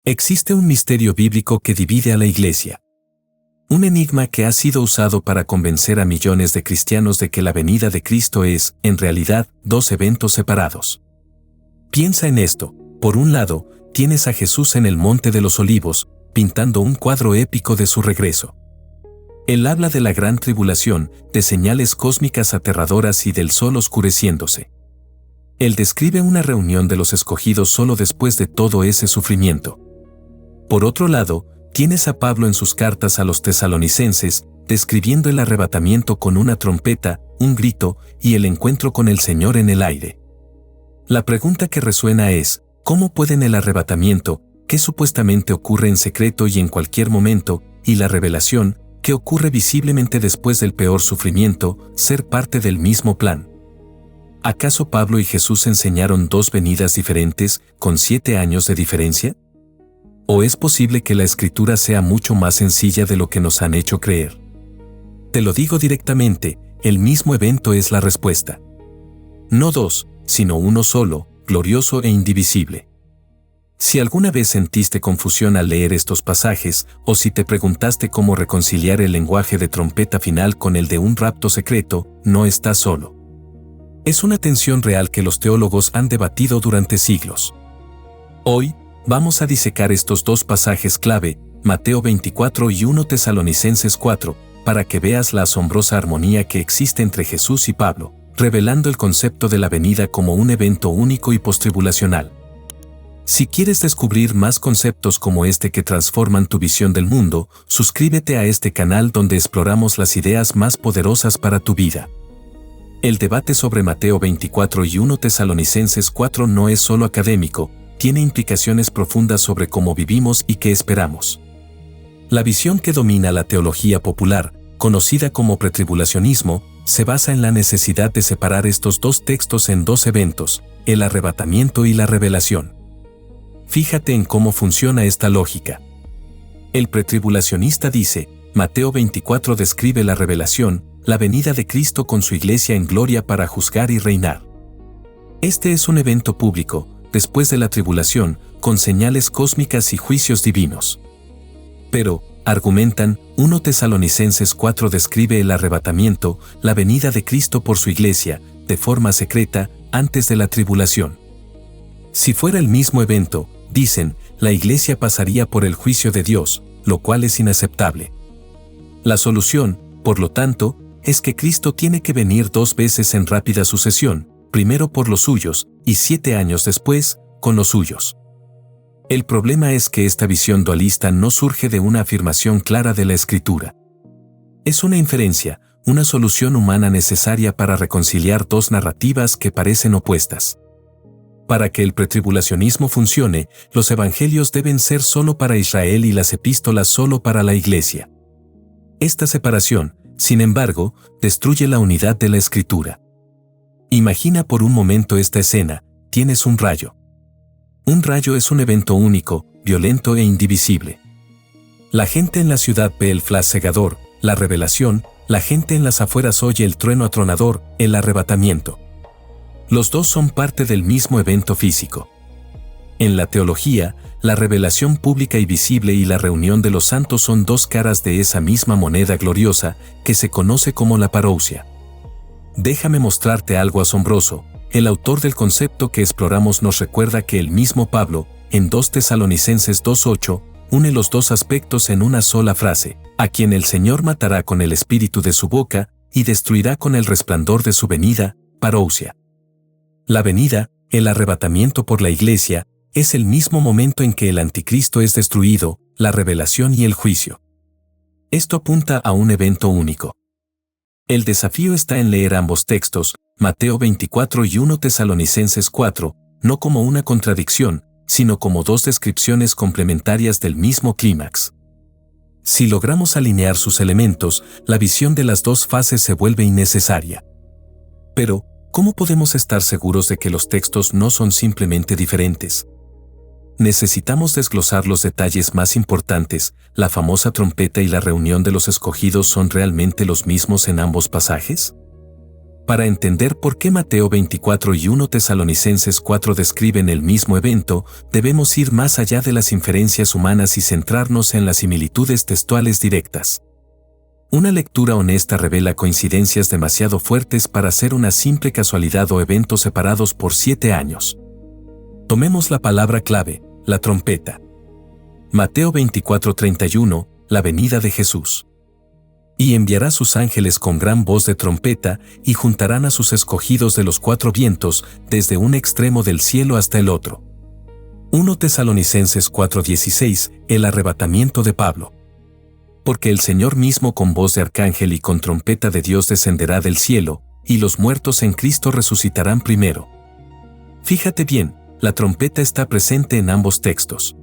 Existe un misterio bíblico que divide a la Iglesia. Un enigma que ha sido usado para convencer a millones de cristianos de que la venida de Cristo es, en realidad, dos eventos separados. Piensa en esto. Por un lado, tienes a Jesús en el Monte de los Olivos, pintando un cuadro épico de su regreso. Él habla de la gran tribulación, de señales cósmicas aterradoras y del sol oscureciéndose. Él describe una reunión de los escogidos solo después de todo ese sufrimiento. Por otro lado, tienes a Pablo en sus cartas a los tesalonicenses, describiendo el arrebatamiento con una trompeta, un grito y el encuentro con el Señor en el aire. La pregunta que resuena es, ¿cómo pueden el arrebatamiento, que supuestamente ocurre en secreto y en cualquier momento, y la revelación, que ocurre visiblemente después del peor sufrimiento, ser parte del mismo plan? ¿Acaso Pablo y Jesús enseñaron dos venidas diferentes, con 7 años de diferencia? ¿O es posible que la Escritura sea mucho más sencilla de lo que nos han hecho creer? Te lo digo directamente, el mismo evento es la respuesta. No dos, sino uno solo, glorioso e indivisible. Si alguna vez sentiste confusión al leer estos pasajes, o si te preguntaste cómo reconciliar el lenguaje de trompeta final con el de un rapto secreto, no estás solo. Es una tensión real que los teólogos han debatido durante siglos. Hoy, vamos a disecar estos dos pasajes clave, Mateo 24 y 1 Tesalonicenses 4, para que veas la asombrosa armonía que existe entre Jesús y Pablo, revelando el concepto de la venida como un evento único y postribulacional. Si quieres descubrir más conceptos como este que transforman tu visión del mundo, suscríbete a este canal donde exploramos las ideas más poderosas para tu vida. El debate sobre Mateo 24 y 1 Tesalonicenses 4 no es solo académico, tiene implicaciones profundas sobre cómo vivimos y qué esperamos. La visión que domina la teología popular, conocida como pretribulacionismo, se basa en la necesidad de separar estos dos textos en dos eventos, el arrebatamiento y la revelación. Fíjate en cómo funciona esta lógica. El pretribulacionista dice, Mateo 24 describe la revelación, la venida de Cristo con su iglesia en gloria para juzgar y reinar. Este es un evento público, después de la tribulación, con señales cósmicas y juicios divinos. Pero, argumentan, 1 Tesalonicenses 4 describe el arrebatamiento, la venida de Cristo por su iglesia, de forma secreta, antes de la tribulación. Si fuera el mismo evento, dicen, la iglesia pasaría por el juicio de Dios, lo cual es inaceptable. La solución, por lo tanto, es que Cristo tiene que venir 2 veces en rápida sucesión, primero por los suyos, y 7 años después, con los suyos. El problema es que esta visión dualista no surge de una afirmación clara de la Escritura. Es una inferencia, una solución humana necesaria para reconciliar dos narrativas que parecen opuestas. Para que el pretribulacionismo funcione, los evangelios deben ser solo para Israel y las epístolas solo para la Iglesia. Esta separación, sin embargo, destruye la unidad de la Escritura. Imagina por un momento esta escena, tienes un rayo. Un rayo es un evento único, violento e indivisible. La gente en la ciudad ve el flash cegador, la revelación, la gente en las afueras oye el trueno atronador, el arrebatamiento. Los dos son parte del mismo evento físico. En la teología, la revelación pública y visible y la reunión de los santos son dos caras de esa misma moneda gloriosa que se conoce como la parousia. Déjame mostrarte algo asombroso. El autor del concepto que exploramos nos recuerda que el mismo Pablo, en 2 Tesalonicenses 2:8, une los dos aspectos en una sola frase, a quien el Señor matará con el espíritu de su boca y destruirá con el resplandor de su venida, parousia. La venida, el arrebatamiento por la iglesia, es el mismo momento en que el anticristo es destruido, la revelación y el juicio. Esto apunta a un evento único. El desafío está en leer ambos textos, Mateo 24 y 1 Tesalonicenses 4, no como una contradicción, sino como dos descripciones complementarias del mismo clímax. Si logramos alinear sus elementos, la visión de las dos fases se vuelve innecesaria. Pero, ¿cómo podemos estar seguros de que los textos no son simplemente diferentes? Necesitamos desglosar los detalles más importantes. ¿La famosa trompeta y la reunión de los escogidos son realmente los mismos en ambos pasajes? Para entender por qué Mateo 24 y 1 Tesalonicenses 4 describen el mismo evento, debemos ir más allá de las inferencias humanas y centrarnos en las similitudes textuales directas. Una lectura honesta revela coincidencias demasiado fuertes para ser una simple casualidad o eventos separados por 7 años. Tomemos la palabra clave, la trompeta. Mateo 24:31, la venida de Jesús. Y enviará sus ángeles con gran voz de trompeta, y juntarán a sus escogidos de los 4 vientos, desde un extremo del cielo hasta el otro. 1 Tesalonicenses 4:16, el arrebatamiento de Pablo. Porque el Señor mismo con voz de arcángel y con trompeta de Dios descenderá del cielo, y los muertos en Cristo resucitarán primero. Fíjate bien, la trompeta está presente en ambos textos.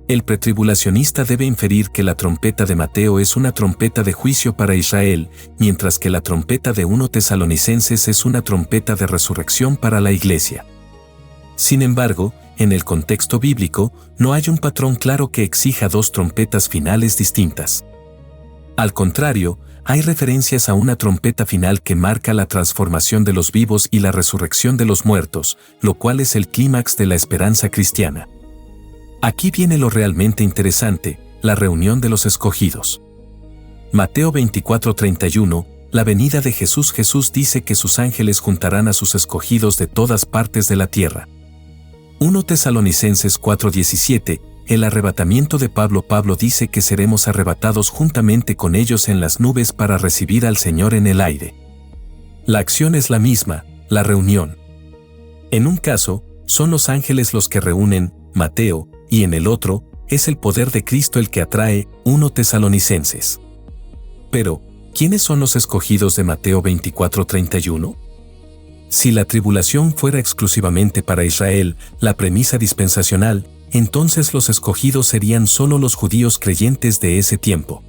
El pretribulacionista debe inferir que la trompeta de Mateo es una trompeta de juicio para Israel, mientras que la trompeta de 1 Tesalonicenses es una trompeta de resurrección para la iglesia. Sin embargo, en el contexto bíblico, no hay un patrón claro que exija 2 trompetas finales distintas. Al contrario, hay referencias a una trompeta final que marca la transformación de los vivos y la resurrección de los muertos, lo cual es el clímax de la esperanza cristiana. Aquí viene lo realmente interesante, la reunión de los escogidos. Mateo 24:31, la venida de Jesús. Jesús dice que sus ángeles juntarán a sus escogidos de todas partes de la tierra. 1 Tesalonicenses 4:17, el arrebatamiento de Pablo. Pablo dice que seremos arrebatados juntamente con ellos en las nubes para recibir al Señor en el aire. La acción es la misma, la reunión. En un caso, son los ángeles los que reúnen, Mateo, y en el otro, es el poder de Cristo el que atrae, 1 Tesalonicenses. Pero, ¿quiénes son los escogidos de Mateo 24:31? Si la tribulación fuera exclusivamente para Israel, la premisa dispensacional, entonces los escogidos serían solo los judíos creyentes de ese tiempo.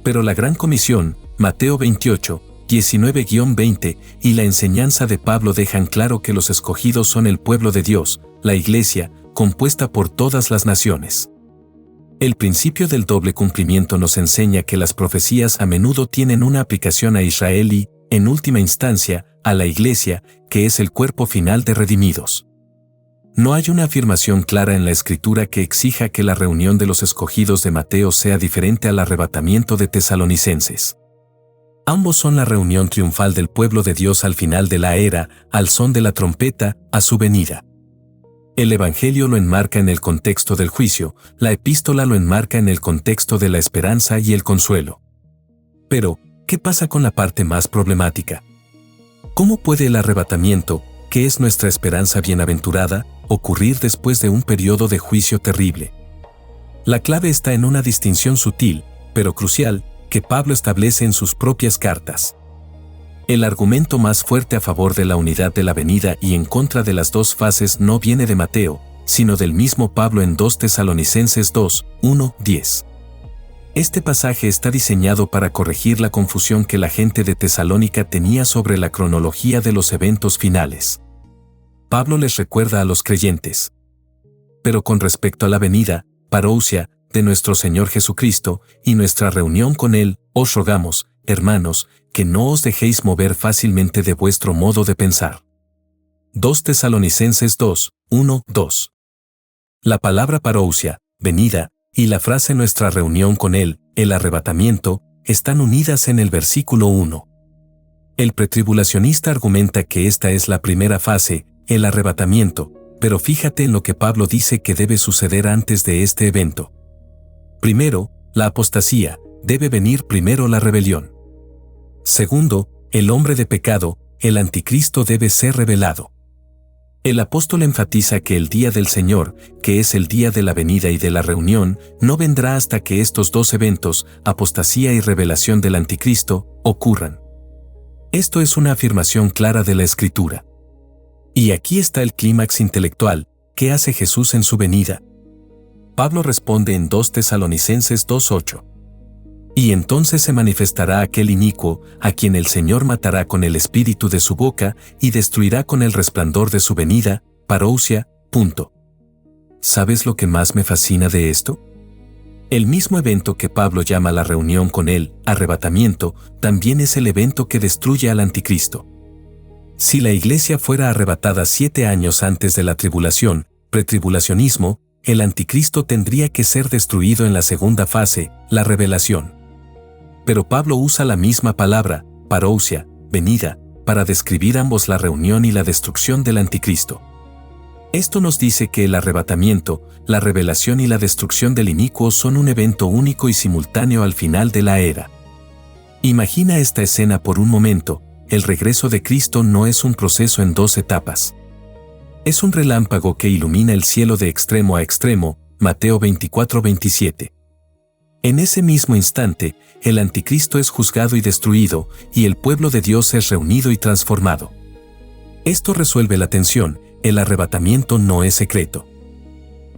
Pero la Gran Comisión, Mateo 28, 19-20, y la enseñanza de Pablo dejan claro que los escogidos son el pueblo de Dios, la Iglesia, compuesta por todas las naciones. El principio del doble cumplimiento nos enseña que las profecías a menudo tienen una aplicación a Israel y, en última instancia, a la Iglesia, que es el cuerpo final de redimidos. No hay una afirmación clara en la Escritura que exija que la reunión de los escogidos de Mateo sea diferente al arrebatamiento de Tesalonicenses. Ambos son la reunión triunfal del pueblo de Dios al final de la era, al son de la trompeta, a su venida. El Evangelio lo enmarca en el contexto del juicio, la epístola lo enmarca en el contexto de la esperanza y el consuelo. Pero, ¿qué pasa con la parte más problemática? ¿Cómo puede el arrebatamiento, que es nuestra esperanza bienaventurada, ocurrir después de un periodo de juicio terrible? La clave está en una distinción sutil, pero crucial, que Pablo establece en sus propias cartas. El argumento más fuerte a favor de la unidad de la venida y en contra de las 2 fases no viene de Mateo, sino del mismo Pablo en 2 Tesalonicenses 2, 1, 10. Este pasaje está diseñado para corregir la confusión que la gente de Tesalónica tenía sobre la cronología de los eventos finales. Pablo les recuerda a los creyentes. Pero con respecto a la venida, parousia, de nuestro Señor Jesucristo y nuestra reunión con Él, os rogamos, hermanos, que no os dejéis mover fácilmente de vuestro modo de pensar. 2 Tesalonicenses 2, 1, 2. La palabra parousia, venida, y la frase nuestra reunión con Él, el arrebatamiento, están unidas en el versículo 1. El pretribulacionista argumenta que esta es la primera fase, el arrebatamiento, pero fíjate en lo que Pablo dice que debe suceder antes de este evento. Primero, la apostasía, debe venir primero la rebelión. Segundo, el hombre de pecado, el anticristo debe ser revelado. El apóstol enfatiza que el día del Señor, que es el día de la venida y de la reunión, no vendrá hasta que estos 2 eventos, apostasía y revelación del anticristo, ocurran. Esto es una afirmación clara de la Escritura. Y aquí está el clímax intelectual, ¿qué hace Jesús en su venida? Pablo responde en 2 Tesalonicenses 2:8. Y entonces se manifestará aquel inicuo, a quien el Señor matará con el espíritu de su boca y destruirá con el resplandor de su venida, parousia, punto. ¿Sabes lo que más me fascina de esto? El mismo evento que Pablo llama la reunión con el arrebatamiento, también es el evento que destruye al anticristo. Si la iglesia fuera arrebatada 7 años antes de la tribulación, pretribulacionismo, el anticristo tendría que ser destruido en la segunda fase, la revelación. Pero Pablo usa la misma palabra, parousia, venida, para describir ambos la reunión y la destrucción del anticristo. Esto nos dice que el arrebatamiento, la revelación y la destrucción del inicuo son un evento único y simultáneo al final de la era. Imagina esta escena por un momento. El regreso de Cristo no es un proceso en 2 etapas. Es un relámpago que ilumina el cielo de extremo a extremo, Mateo 24:27. En ese mismo instante, el anticristo es juzgado y destruido, y el pueblo de Dios es reunido y transformado. Esto resuelve la tensión. El arrebatamiento no es secreto.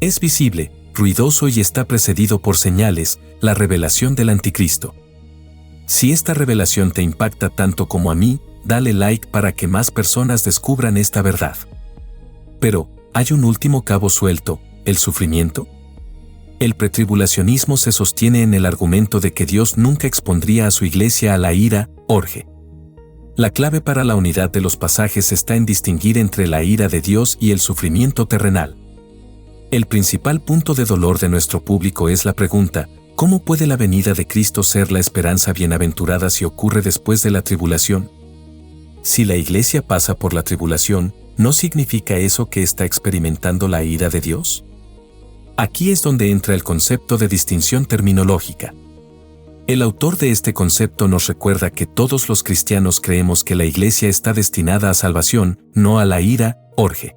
Es visible, ruidoso y está precedido por señales, la revelación del anticristo. Si esta revelación te impacta tanto como a mí, dale like para que más personas descubran esta verdad. Pero, ¿hay un último cabo suelto, el sufrimiento? El pretribulacionismo se sostiene en el argumento de que Dios nunca expondría a su iglesia a la ira, orge. La clave para la unidad de los pasajes está en distinguir entre la ira de Dios y el sufrimiento terrenal. El principal punto de dolor de nuestro público es la pregunta: ¿cómo puede la venida de Cristo ser la esperanza bienaventurada si ocurre después de la tribulación? Si la iglesia pasa por la tribulación, ¿no significa eso que está experimentando la ira de Dios? Aquí es donde entra el concepto de distinción terminológica. El autor de este concepto nos recuerda que todos los cristianos creemos que la iglesia está destinada a salvación, no a la ira, orge.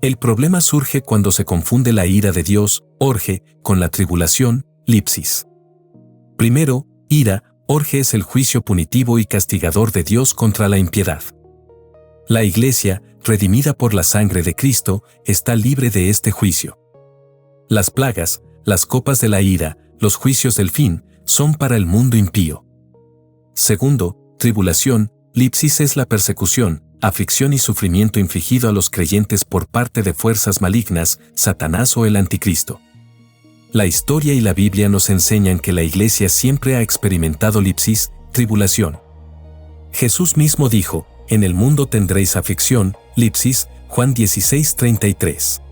El problema surge cuando se confunde la ira de Dios, orge, con la tribulación, lipsis. Primero, ira, orge es el juicio punitivo y castigador de Dios contra la impiedad. La iglesia, redimida por la sangre de Cristo, está libre de este juicio. Las plagas, las copas de la ira, los juicios del fin, son para el mundo impío. Segundo, tribulación, lipsis es la persecución, aflicción y sufrimiento infligido a los creyentes por parte de fuerzas malignas, Satanás o el anticristo. La historia y la Biblia nos enseñan que la iglesia siempre ha experimentado lipsis, tribulación. Jesús mismo dijo: en el mundo tendréis aflicción, lipsis, Juan 16:33.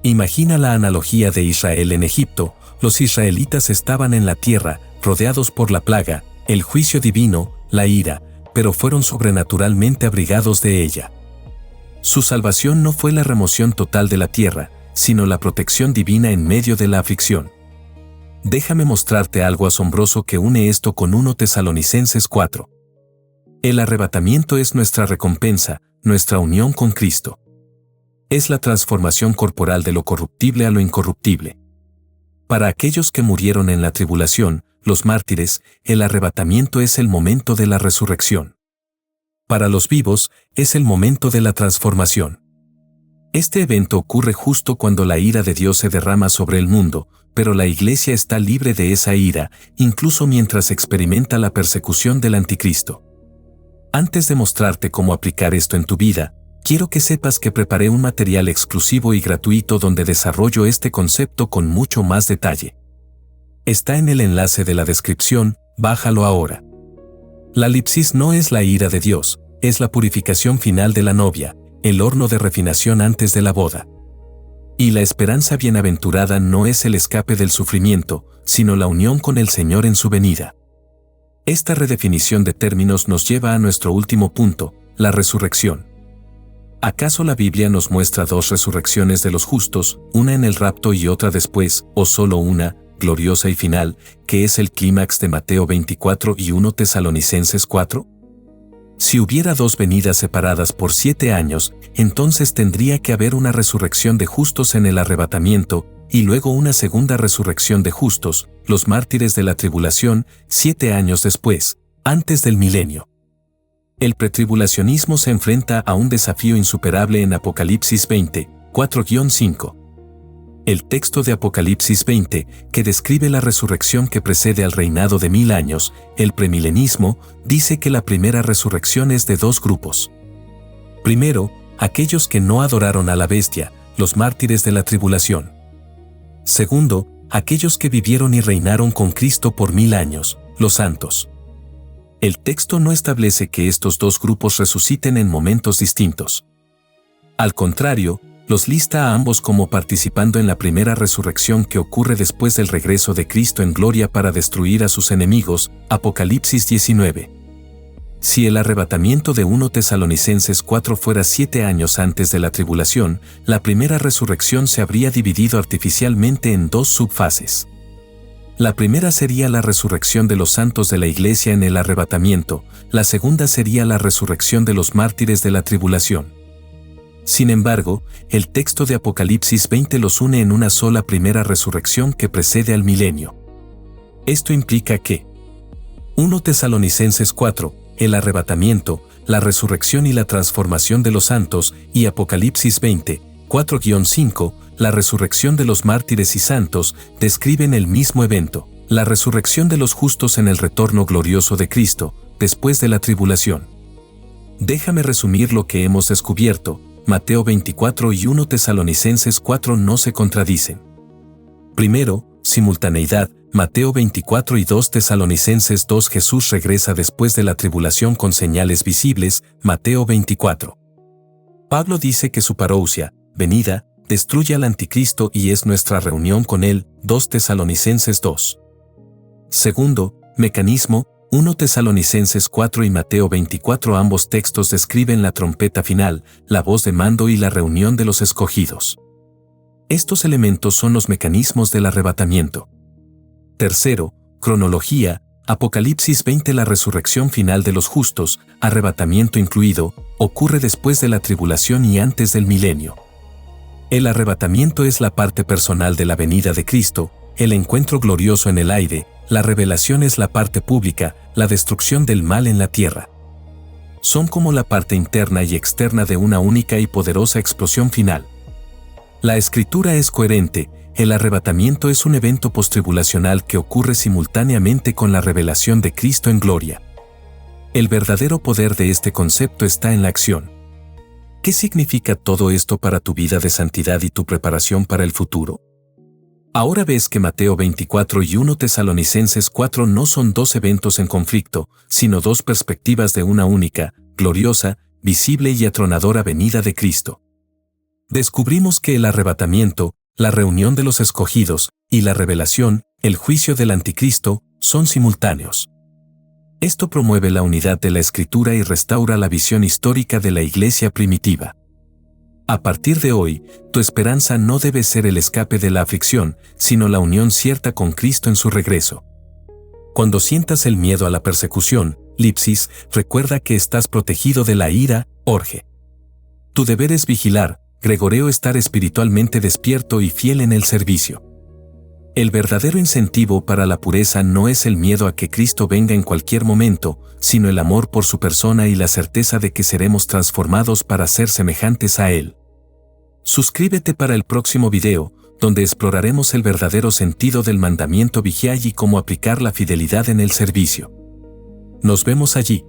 Imagina la analogía de Israel en Egipto. Los israelitas estaban en la tierra, rodeados por la plaga, el juicio divino, la ira, pero fueron sobrenaturalmente abrigados de ella. Su salvación no fue la remoción total de la tierra, sino la protección divina en medio de la aflicción. Déjame mostrarte algo asombroso que une esto con 1 Tesalonicenses 4. El arrebatamiento es nuestra recompensa, nuestra unión con Cristo. Es la transformación corporal de lo corruptible a lo incorruptible. Para aquellos que murieron en la tribulación, los mártires, el arrebatamiento es el momento de la resurrección. Para los vivos, es el momento de la transformación. Este evento ocurre justo cuando la ira de Dios se derrama sobre el mundo, pero la iglesia está libre de esa ira, incluso mientras experimenta la persecución del anticristo. Antes de mostrarte cómo aplicar esto en tu vida, quiero que sepas que preparé un material exclusivo y gratuito donde desarrollo este concepto con mucho más detalle. Está en el enlace de la descripción, bájalo ahora. La lipsis no es la ira de Dios, es la purificación final de la novia, el horno de refinación antes de la boda. Y la esperanza bienaventurada no es el escape del sufrimiento, sino la unión con el Señor en su venida. Esta redefinición de términos nos lleva a nuestro último punto, la resurrección. ¿Acaso la Biblia nos muestra 2 resurrecciones de los justos, una en el rapto y otra después, o solo una, gloriosa y final, que es el clímax de Mateo 24 y 1 Tesalonicenses 4? Si hubiera 2 venidas separadas por 7 años, entonces tendría que haber una resurrección de justos en el arrebatamiento, y luego una segunda resurrección de justos, los mártires de la tribulación, 7 años después, antes del milenio. El pretribulacionismo se enfrenta a un desafío insuperable en Apocalipsis 20, 4-5. El texto de Apocalipsis 20, que describe la resurrección que precede al reinado de 1000 años, el premilenismo, dice que la primera resurrección es de 2 grupos. Primero, aquellos que no adoraron a la bestia, los mártires de la tribulación. Segundo, aquellos que vivieron y reinaron con Cristo por 1000 años, los santos. El texto no establece que estos dos grupos resuciten en momentos distintos. Al contrario, los lista a ambos como participando en la primera resurrección que ocurre después del regreso de Cristo en gloria para destruir a sus enemigos, Apocalipsis 19. Si el arrebatamiento de 1 Tesalonicenses 4 fuera 7 años antes de la tribulación, la primera resurrección se habría dividido artificialmente en dos subfases. La primera sería la resurrección de los santos de la Iglesia en el arrebatamiento, la segunda sería la resurrección de los mártires de la tribulación. Sin embargo, el texto de Apocalipsis 20 los une en una sola primera resurrección que precede al milenio. Esto implica que 1 Tesalonicenses 4, el arrebatamiento, la resurrección y la transformación de los santos, y Apocalipsis 20, 4-5, la resurrección de los mártires y santos, describen el mismo evento, la resurrección de los justos en el retorno glorioso de Cristo, después de la tribulación. Déjame resumir lo que hemos descubierto. Mateo 24 y 1 Tesalonicenses 4 no se contradicen. Primero, simultaneidad, Mateo 24 y 2 Tesalonicenses 2 Jesús regresa después de la tribulación con señales visibles, Mateo 24. Pablo dice que su parousia, venida, destruye al anticristo y es nuestra reunión con él, 2 Tesalonicenses 2. Segundo, mecanismo, 1 Tesalonicenses 4 y Mateo 24 ambos textos describen la trompeta final, la voz de mando y la reunión de los escogidos. Estos elementos son los mecanismos del arrebatamiento. Tercero, cronología, Apocalipsis 20 la resurrección final de los justos, arrebatamiento incluido, ocurre después de la tribulación y antes del milenio. El arrebatamiento es la parte personal de la venida de Cristo, el encuentro glorioso en el aire, la revelación es la parte pública, la destrucción del mal en la tierra. Son como la parte interna y externa de una única y poderosa explosión final. La escritura es coherente, el arrebatamiento es un evento postribulacional que ocurre simultáneamente con la revelación de Cristo en gloria. El verdadero poder de este concepto está en la acción. ¿Qué significa todo esto para tu vida de santidad y tu preparación para el futuro? Ahora ves que Mateo 24 y 1 Tesalonicenses 4 no son dos eventos en conflicto, sino dos perspectivas de una única, gloriosa, visible y atronadora venida de Cristo. Descubrimos que el arrebatamiento, la reunión de los escogidos, y la revelación, el juicio del anticristo, son simultáneos. Esto promueve la unidad de la Escritura y restaura la visión histórica de la Iglesia primitiva. A partir de hoy, tu esperanza no debe ser el escape de la aflicción, sino la unión cierta con Cristo en su regreso. Cuando sientas el miedo a la persecución, Lipsis, recuerda que estás protegido de la ira, Orge. Tu deber es vigilar, Gregoreo, estar espiritualmente despierto y fiel en el servicio. El verdadero incentivo para la pureza no es el miedo a que Cristo venga en cualquier momento, sino el amor por su persona y la certeza de que seremos transformados para ser semejantes a Él. Suscríbete para el próximo video, donde exploraremos el verdadero sentido del mandamiento vigiar y cómo aplicar la fidelidad en el servicio. Nos vemos allí.